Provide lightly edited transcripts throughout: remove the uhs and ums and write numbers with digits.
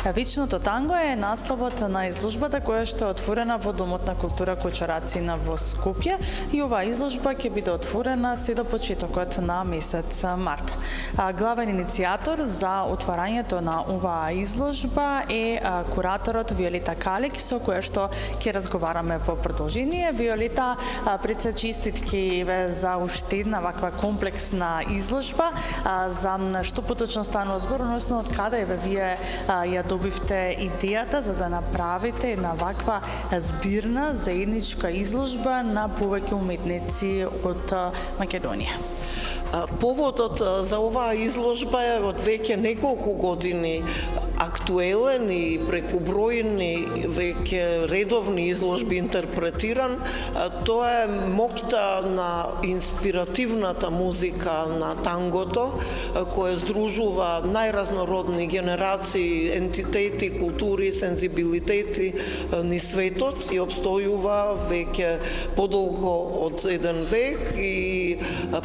Вечното танго е насловот на изложбата која што е отворена во Домот на култура Кочурацина во Скопје и оваа изложба ќе биде отворена се до почетокот на месец март. Главен иницијатор за отварањето на оваа изложба е кураторот Виолета Калик, со која што ќе разговараме во продолжение. Виолета, пред се честитки за уште една ваква комплексна изложба. За што поточно станува збор, односно од каде вие ја добивте идејата за да направите една ваква збирна заедничка изложба на повеќе уметници од Македонија? Поводот за оваа изложба е од веќе неколку години актуелен и преку бројни веќе редовни изложби интерпретиран. Тоа е моќта на инспиративната музика на тангото, која здружува најразнородни генерации, ентитети, култури, сензибилитети низ светот и обстојува веќе подолго од еден век и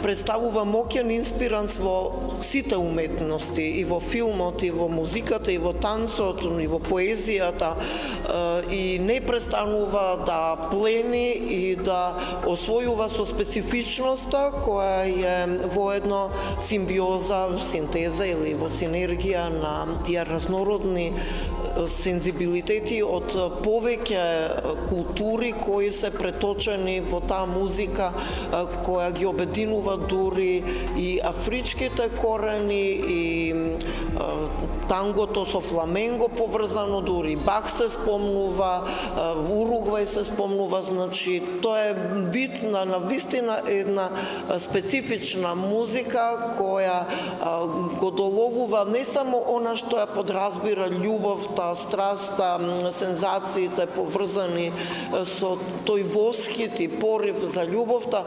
представува моќен инспиранс во сите уметности, и во филмот, и во музиката, и во танцот, и во поезијата, и не престанува да плени и да освојува со специфичноста која е воедно симбиоза, синтеза или во синергија на тие разнородни сензибилитети од повеќе култури кои се преточени во таа музика која ги обединува дури и афричките корени и тангото со фламенго поврзано, дури Бах се спомнува, Уругвај се спомнува, значи тоа е вид на навистина една специфична музика која го доловува не само она што ја подразбира љубовта, страста, сензациите поврзани со тој восхит и порив за љубовта,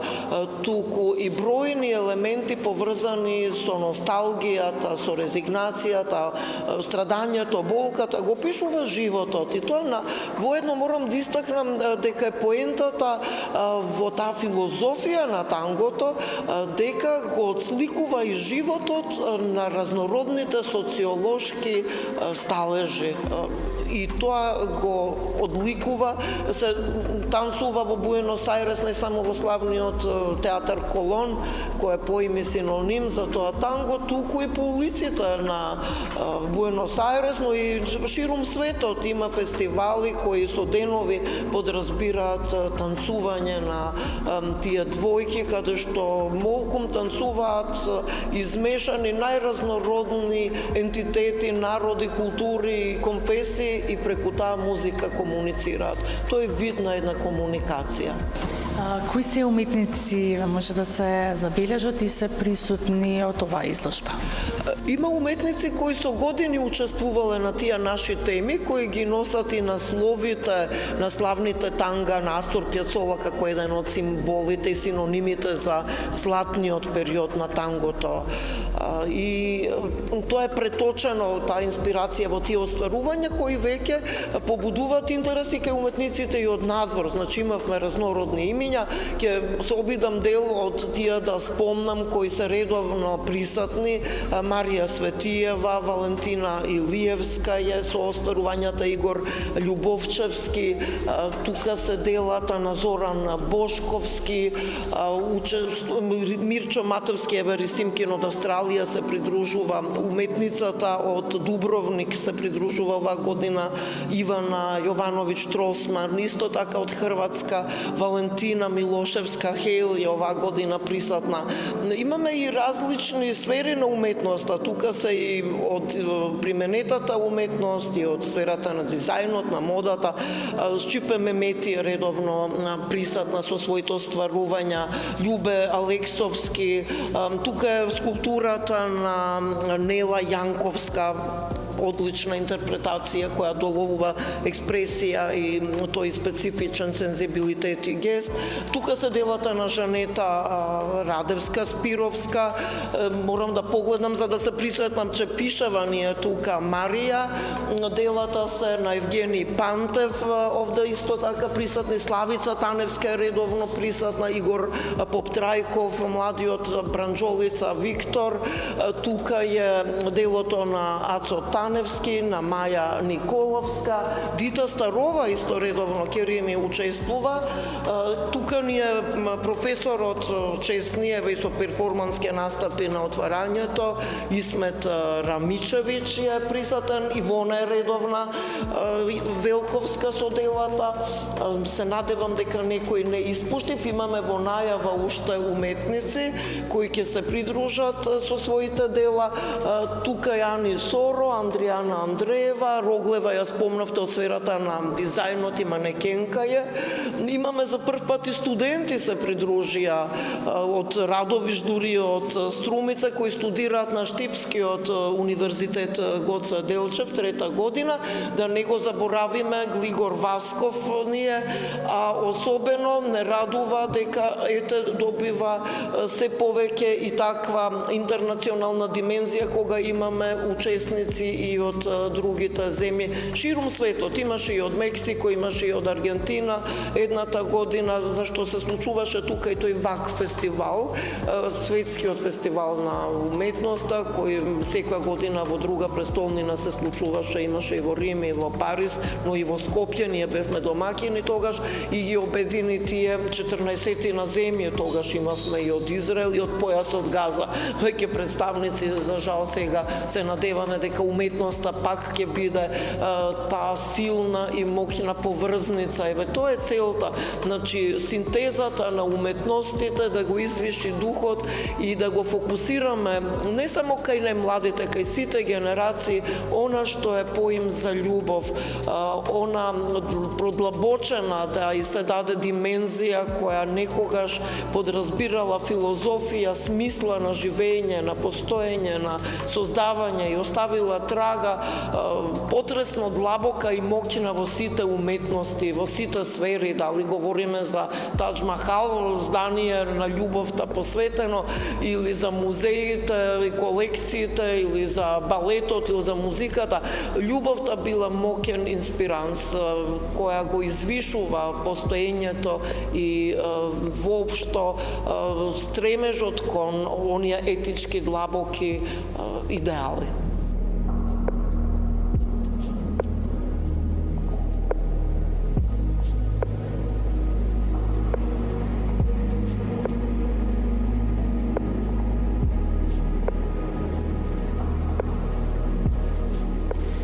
туку и бројни елементи поврзани со носталгијата, со резигнацијата, страдањето, болката, го пишува животот. И тоа воедно морам да истакнам дека е поентата во таа филозофија на тангото, дека го отсликува и животот на разнородните социолошки сталежи. И тоа го одликува, се танцува во Буенос Ајрес, не само во славниот театар Колон, кој е поими синоним за тоа танго, туку и по улиците на Буенос Ајрес, но и ширум светот има фестивали кои со денови подразбираат танцување на тие двојки, каде што молкум танцуваат измешани најразнородни ентитети, народи, култури, конфесии и преку таа музика комуницираат. Тоа е вид на една комуникација. Кои се уметници може да се забележат и се присутни од оваа изложба? Има уметници кои со години учествувале на тие наши теми, кои ги носат и насловите на славните танга на Астор Пјацола како еден од символите и синонимите за златниот период на тангото. И тоа е преточено, таа инспирација во тие остварувања кои веќе побудуваат интереси кај уметниците и од надвор. Значи имавме разнородни имиња, ќе се обидам дел од тие да спомнам кои се редовно присутни: Марија Светиева, Валентина Илиевска е со остварувањата, Игор Љубовчевски, тука се делата на Зоран Бошковски, Мирчо Матевски, Евери Симкин од Австралија се придружува, уметницата од Дубровник се придружува оваа година, Ивана Јовановиќ Тросман, исто така од Хрватска, Валентина Милошевска Хейл е оваа година присутна. Имаме и различни сфери на уметноста, тука се и од применетата уметност и од сферата на дизајнот, на модата. Шчипе Мемети редовно присутна со своите остварувања, Љубе Алексовски, тука е скулптурата на Нела Јанковска, одлична интерпретација која доловува експресија и тој специфичен сензибилитет и гест. Тука се делата на Жанета Радевска Спировска. Морам да погледнам за да се присетам, че пишева ни е тука Марија. Делата се на Евгений Пантев, овде исто така присутни, Славица Таневска е редовно присутна, Игор Поптрајков, младиот Бранџолица Виктор. Тука е делото на Ацо Тан Станевски, на Маја Николовска, Дита Старова исто редовно ќе ни учествува. Тука ни е професорот честниева и со перформански настапи на отварањето, Исмет Рамичевич е присутен, Ивона е редовна, Велковска со делата. Се надевам дека некој не испуштив. Имаме во најава уште уметници кои ќе се придружат со своите дела. Тука е Ани Соро, Андријана Андреева, Роглева ја спомнавте од сферата на дизајнот и манекенка е. Имаме за прв пат и студенти се придружија од Радовиш, дури од Струмица, кои студираат на Штипскиот универзитет Гоце Делчев, 3-та година. Да не го заборавиме Глигор Васков ние, а особено не радува дека добива се повеќе и таква интернационална димензија кога имаме учесници и од другите земји ширум светот. Имаше и од Мексико, имаше и од Аргентина едната година, зашто се случуваше тука и тој ВАК фестивал, светскиот фестивал на уметноста, кој секоја година во друга престолнина се случуваше, имаше и во Рим и во Париз, но и во Скопје. Ние бевме домакини тогаш и ги обедини тие 14 на земји. Тогаш имавме и од Израел и од појасот Газа веќе представници. За жал сега се надеваме дека уметноста пак ќе биде таа силна и моќна поврзница. Еве тоа е целта, значи синтезата на уметностите, да го извиши духот и да го фокусираме не само кај најмладите, кај сите генерации, она што е поим за љубов, она продлабочена, да и се даде димензија која некогаш подразбирала филозофија, смисла на живење, на постоење, на создавање и оставила трага потресно длабока и моќна во сите уметности, во сите сфери. Дали говориме за Тадж Махал, здание на љубовта посветено, или за музеите и колекциите, или за балетот, или за музиката. Љубовта била моќен инспиранс која го извишува постоењето и воопшто стремежот кон оние етички длабоки идеали.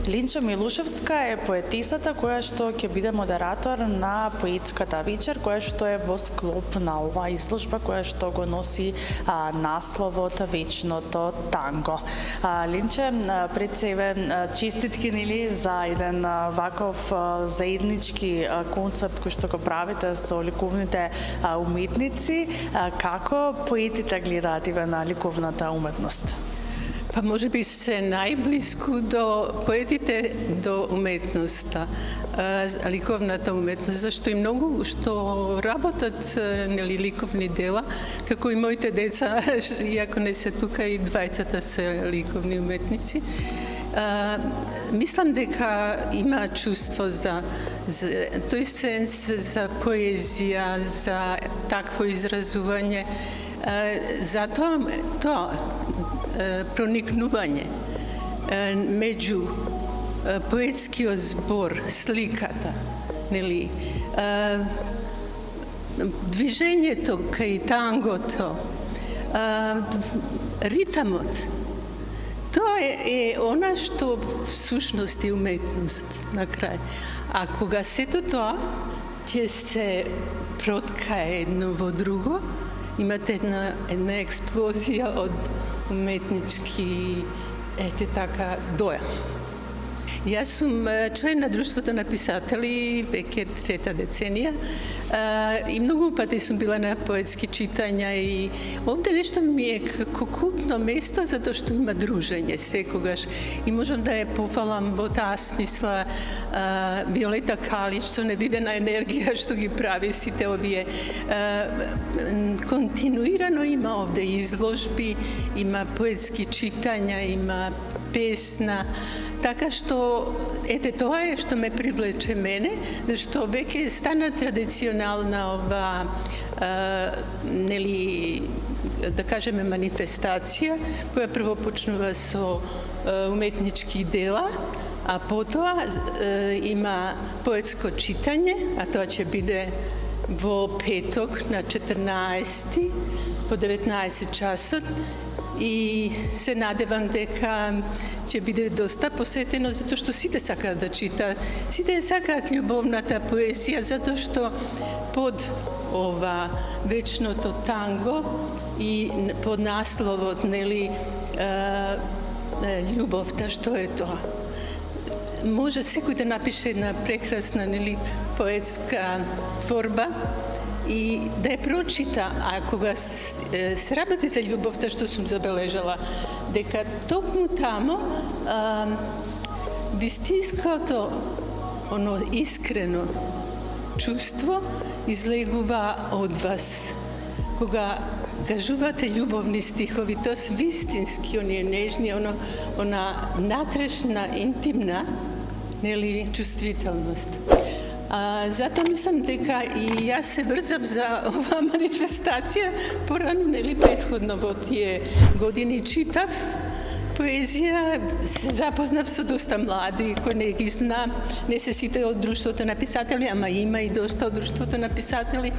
Линча Милушевска е поетисата која што ќе биде модератор на поетската вечер, која што е во склоп на оваа изложба која што го носи насловот Вечното танго. Линче, пред себе честитки нели за еден ваков заеднички концепт кој што го правите со ликовните уметници. Како поетите гледаат на ликовната уметност? Па може би се најблиску до поетите до уметноста, ликовната уметност, зашто и многу што работат нели ликовни дела, како и моите деца, иако не се тука, и двајцата се ликовни уметници. Мислам дека има чувство за тој сенс за поезија, за такво изразување. Затоа тоа проникнување меѓу поетскиот збор, сликата, нели, движењето кај тангото, ритамот, тоа е она што всушност е уметност на крај. А кога сето тоа ќе се проткае едно во друго, имате една експлозија од уметнички, така, доја. Јас сум член на Друштвото на писатели веќе 3-та деценија и многу пати сум била на поетски читања и овде нешто ми е како култно место затоа што има дружење секогаш и можам да ја пофалам во таа смисла Виолета Калич со невидена енергија што ги прави сите овие. Континуирано има овде изложби, има поетски читања, има песна, така што ете тоа е што ме привлече мене, зашто веќе стана традиционална ова нели да кажеме манифестација која прво почнува со umetničkih dela, a потоа има поетско читање, а тоа ќе биде во петок на 14 по 19 часот и се надевам дека ќе биде доста посетено затоа што сите сакаат да читаат, сите сакаат љубовната поезија затоа што под ова вечното танго и под насловот нели љубовта, што е тоа? Може секој да напише една прекрасна нели поетска творба и да ја прочита, а кога се работи за љубовта, што сум забележала, дека токму тамо вистинското, оно искрено чувство излегува од вас. Кога кажувате љубовни стихови, тоа се вистински, оние нежни, она натрешна, интимна, нели, чувствителност. Затоа мислам дека и јас се врзав за оваа манифестација, порано, нели, претходно во тие години читав поезија, се запознав со доста млади, кои не ги знам, не се сите од Друштвото на писатели, ама има и доста од Друштвото на писатели,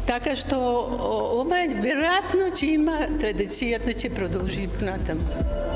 така што ова веројатно ќе има традицијата ќе продолжи понатаму.